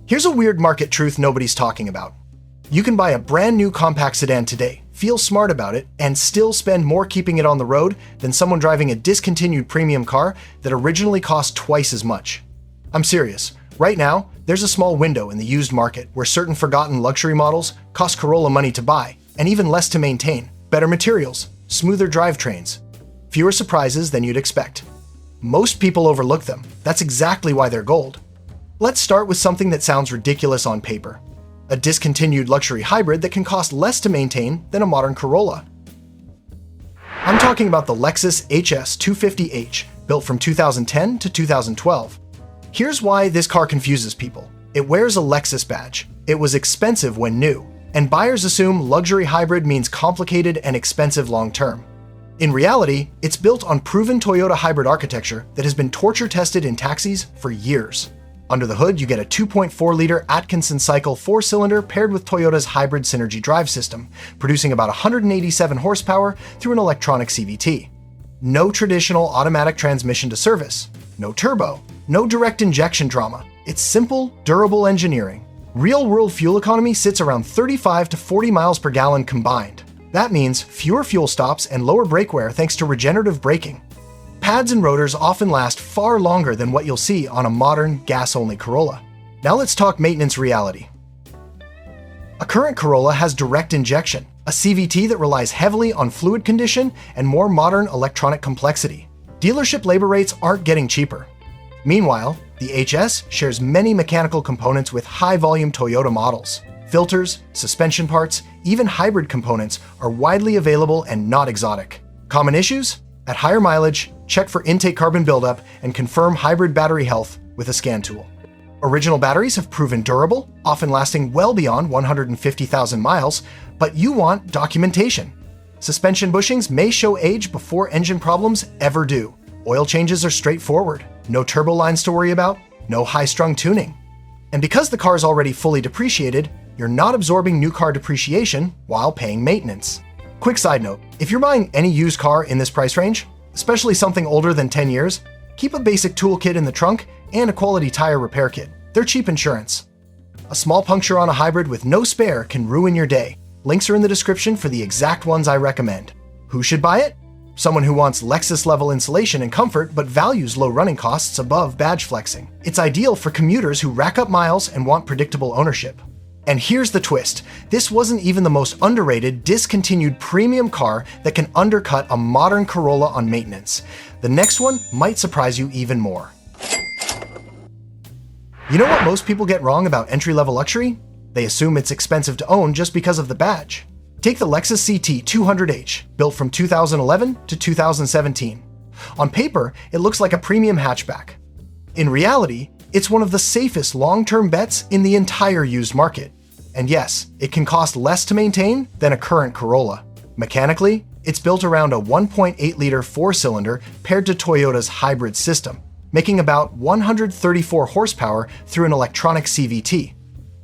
Here's a weird market truth nobody's talking about. You can buy a brand new compact sedan today, feel smart about it, and still spend more keeping it on the road than someone driving a discontinued premium car that originally cost twice as much. I'm serious. Right now, there's a small window in the used market where certain forgotten luxury models cost Corolla money to buy, and even less to maintain. Better materials, smoother drivetrains, fewer surprises than you'd expect. Most people overlook them. That's exactly why they're gold. Let's start with something that sounds ridiculous on paper. A discontinued luxury hybrid that can cost less to maintain than a modern Corolla. I'm talking about the Lexus HS 250h, built from 2010 to 2012. Here's why this car confuses people. It wears a Lexus badge. It was expensive when new, and buyers assume luxury hybrid means complicated and expensive long-term. In reality, it's built on proven Toyota hybrid architecture that has been torture tested in taxis for years. Under the hood, you get a 2.4-liter Atkinson cycle 4-cylinder paired with Toyota's hybrid Synergy drive system, producing about 187 horsepower through an electronic CVT. No traditional automatic transmission to service, no turbo, no direct injection drama. It's simple, durable engineering. Real-world fuel economy sits around 35 to 40 miles per gallon combined. That means fewer fuel stops and lower brake wear thanks to regenerative braking. Pads and rotors often last far longer than what you'll see on a modern, gas-only Corolla. Now let's talk maintenance reality. A current Corolla has direct injection, a CVT that relies heavily on fluid condition and more modern electronic complexity. Dealership labor rates aren't getting cheaper. Meanwhile, the HS shares many mechanical components with high-volume Toyota models. Filters, suspension parts, even hybrid components are widely available and not exotic. Common issues? At higher mileage, check for intake carbon buildup and confirm hybrid battery health with a scan tool. Original batteries have proven durable, often lasting well beyond 150,000 miles, but you want documentation. Suspension bushings may show age before engine problems ever do. Oil changes are straightforward. No turbo lines to worry about, no high-strung tuning. And because the car is already fully depreciated, you're not absorbing new car depreciation while paying maintenance. Quick side note, if you're buying any used car in this price range, especially something older than 10 years, keep a basic toolkit in the trunk and a quality tire repair kit. They're cheap insurance. A small puncture on a hybrid with no spare can ruin your day. Links are in the description for the exact ones I recommend. Who should buy it? Someone who wants Lexus-level insulation and comfort but values low running costs above badge flexing. It's ideal for commuters who rack up miles and want predictable ownership. And here's the twist. This wasn't even the most underrated, discontinued premium car that can undercut a modern Corolla on maintenance. The next one might surprise you even more. You know what most people get wrong about entry-level luxury? They assume it's expensive to own just because of the badge. Take the Lexus CT 200h, built from 2011 to 2017. On paper, it looks like a premium hatchback. In reality, it's one of the safest long-term bets in the entire used market. And yes, it can cost less to maintain than a current Corolla. Mechanically, it's built around a 1.8-liter 4-cylinder paired to Toyota's hybrid system, making about 134 horsepower through an electronic CVT.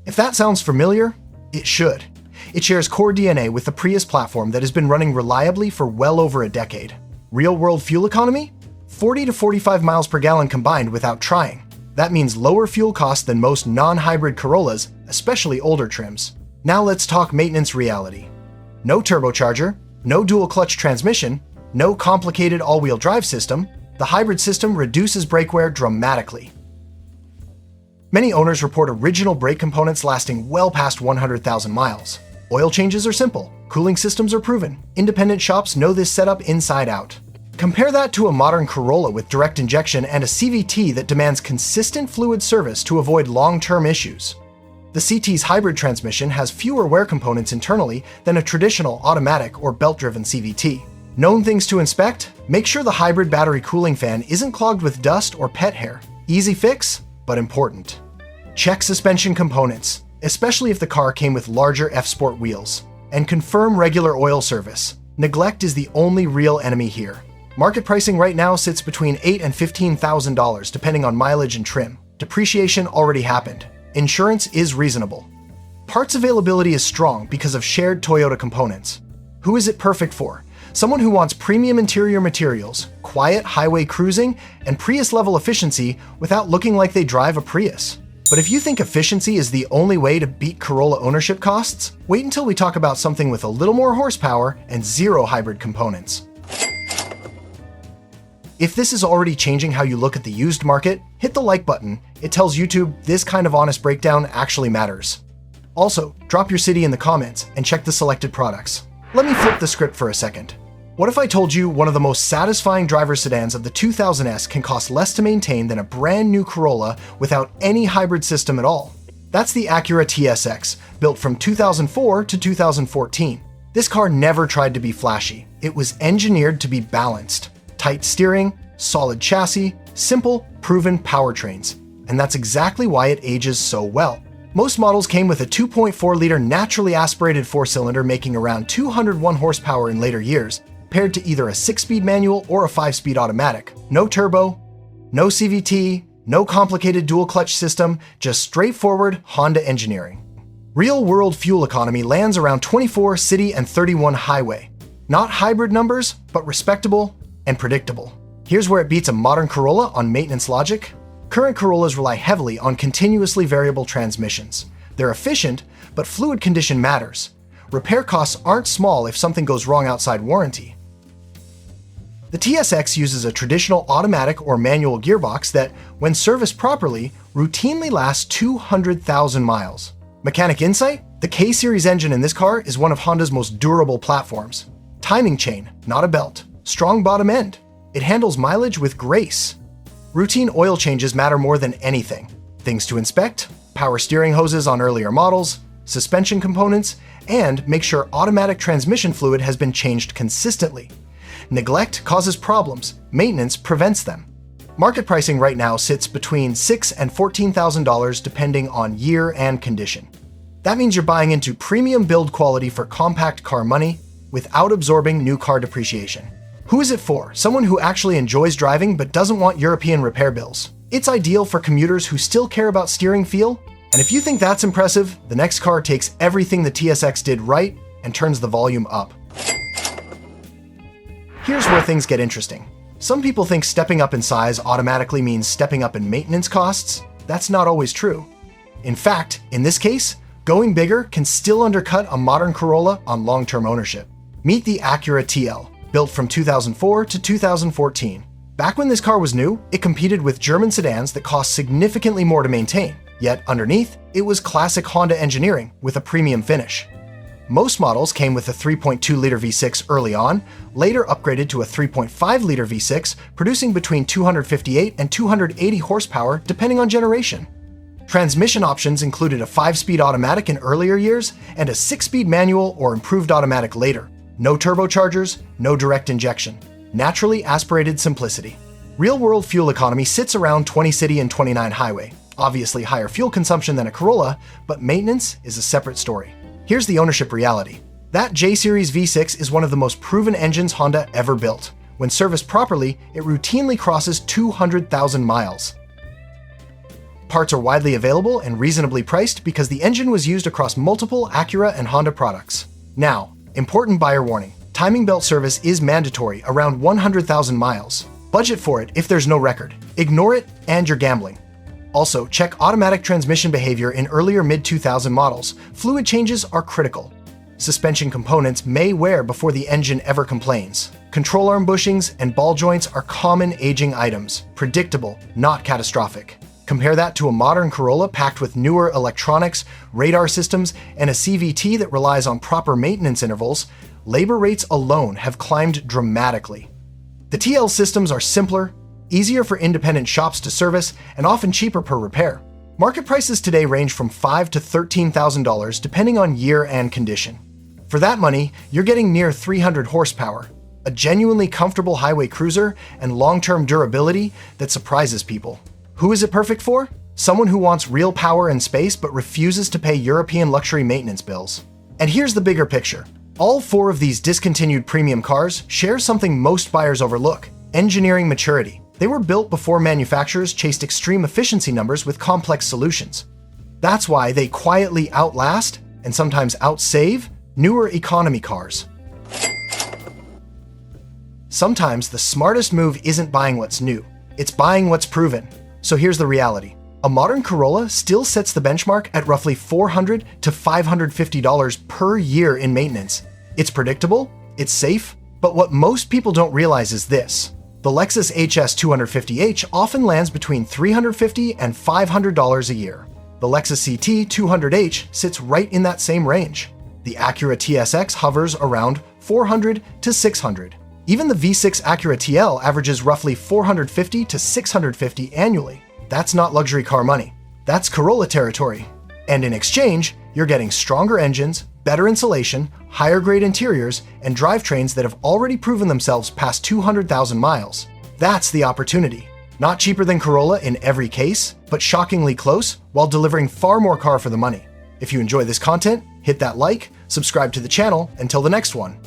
If that sounds familiar, it should. It shares core DNA with the Prius platform that has been running reliably for well over a decade. Real-world fuel economy? 40 to 45 miles per gallon combined without trying. That means lower fuel costs than most non-hybrid Corollas, especially older trims. Now let's talk maintenance reality. No turbocharger, no dual-clutch transmission, no complicated all-wheel drive system, the hybrid system reduces brake wear dramatically. Many owners report original brake components lasting well past 100,000 miles. Oil changes are simple, cooling systems are proven. Independent shops know this setup inside out. Compare that to a modern Corolla with direct injection and a CVT that demands consistent fluid service to avoid long-term issues. The CT's hybrid transmission has fewer wear components internally than a traditional automatic or belt-driven CVT. Known things to inspect? Make sure the hybrid battery cooling fan isn't clogged with dust or pet hair. Easy fix, but important. Check suspension components, especially if the car came with larger F-Sport wheels. And confirm regular oil service. Neglect is the only real enemy here. Market pricing right now sits between $8,000 and $15,000 depending on mileage and trim. Depreciation already happened. Insurance is reasonable. Parts availability is strong because of shared Toyota components. Who is it perfect for? Someone who wants premium interior materials, quiet highway cruising, and Prius-level efficiency without looking like they drive a Prius. But if you think efficiency is the only way to beat Corolla ownership costs, wait until we talk about something with a little more horsepower and zero hybrid components. If this is already changing how you look at the used market, hit the like button. It tells YouTube this kind of honest breakdown actually matters. Also, drop your city in the comments and check the selected products. Let me flip the script for a second. What if I told you one of the most satisfying driver sedans of the 2000s can cost less to maintain than a brand new Corolla without any hybrid system at all? That's the Acura TSX, built from 2004 to 2014. This car never tried to be flashy. It was engineered to be balanced. Tight steering, solid chassis, simple, proven powertrains. And that's exactly why it ages so well. Most models came with a 2.4-liter naturally aspirated four-cylinder making around 201 horsepower in later years, paired to either a 6-speed manual or a 5-speed automatic. No turbo, no CVT, no complicated dual-clutch system, just straightforward Honda engineering. Real-world fuel economy lands around 24 city and 31 highway. Not hybrid numbers, but respectable and predictable. Here's where it beats a modern Corolla on maintenance logic. Current Corollas rely heavily on continuously variable transmissions. They're efficient, but fluid condition matters. Repair costs aren't small if something goes wrong outside warranty. The TSX uses a traditional automatic or manual gearbox that, when serviced properly, routinely lasts 200,000 miles. Mechanic insight? The K-Series engine in this car is one of Honda's most durable platforms. Timing chain, not a belt. Strong bottom end. It handles mileage with grace. Routine oil changes matter more than anything. Things to inspect, power steering hoses on earlier models, suspension components, and make sure automatic transmission fluid has been changed consistently. Neglect causes problems, maintenance prevents them. Market pricing right now sits between $6,000 and $14,000 depending on year and condition. That means you're buying into premium build quality for compact car money without absorbing new car depreciation. Who is it for? Someone who actually enjoys driving but doesn't want European repair bills. It's ideal for commuters who still care about steering feel. And if you think that's impressive, the next car takes everything the TSX did right and turns the volume up. Here's where things get interesting. Some people think stepping up in size automatically means stepping up in maintenance costs. That's not always true. In fact, in this case, going bigger can still undercut a modern Corolla on long-term ownership. Meet the Acura TL, built from 2004 to 2014. Back when this car was new, it competed with German sedans that cost significantly more to maintain. Yet underneath, it was classic Honda engineering with a premium finish. Most models came with a 3.2-liter V6 early on, later upgraded to a 3.5-liter V6, producing between 258 and 280 horsepower depending on generation. Transmission options included a 5-speed automatic in earlier years and a 6-speed manual or improved automatic later. No turbochargers, no direct injection. Naturally aspirated simplicity. Real-world fuel economy sits around 20 city and 29 highway. Obviously higher fuel consumption than a Corolla, but maintenance is a separate story. Here's the ownership reality. That J-Series V6 is one of the most proven engines Honda ever built. When serviced properly, it routinely crosses 200,000 miles. Parts are widely available and reasonably priced because the engine was used across multiple Acura and Honda products. Now, important buyer warning. Timing belt service is mandatory around 100,000 miles. Budget for it if there's no record. Ignore it and you're gambling. Also, check automatic transmission behavior in earlier mid-2000 models. Fluid changes are critical. Suspension components may wear before the engine ever complains. Control arm bushings and ball joints are common aging items. Predictable, not catastrophic. Compare that to a modern Corolla packed with newer electronics, radar systems, and a CVT that relies on proper maintenance intervals. Labor rates alone have climbed dramatically. The TL systems are simpler, easier for independent shops to service, and often cheaper per repair. Market prices today range from $5,000 to $13,000 depending on year and condition. For that money, you're getting near 300 horsepower, a genuinely comfortable highway cruiser, and long-term durability that surprises people. Who is it perfect for? Someone who wants real power and space but refuses to pay European luxury maintenance bills. And here's the bigger picture. All four of these discontinued premium cars share something most buyers overlook: engineering maturity. They were built before manufacturers chased extreme efficiency numbers with complex solutions. That's why they quietly outlast, and sometimes outsave, newer economy cars. Sometimes the smartest move isn't buying what's new, it's buying what's proven. So here's the reality. A modern Corolla still sets the benchmark at roughly $400 to $550 per year in maintenance. It's predictable, it's safe, but what most people don't realize is this. The Lexus HS 250h often lands between $350 and $500 a year. The Lexus CT 200h sits right in that same range. The Acura TSX hovers around $400 to $600. Even the V6 Acura TL averages roughly $450 to $650 annually. That's not luxury car money. That's Corolla territory. And in exchange, you're getting stronger engines, better insulation, higher grade interiors, and drivetrains that have already proven themselves past 200,000 miles. That's the opportunity. Not cheaper than Corolla in every case, but shockingly close while delivering far more car for the money. If you enjoy this content, hit that like, subscribe to the channel. Until the next one.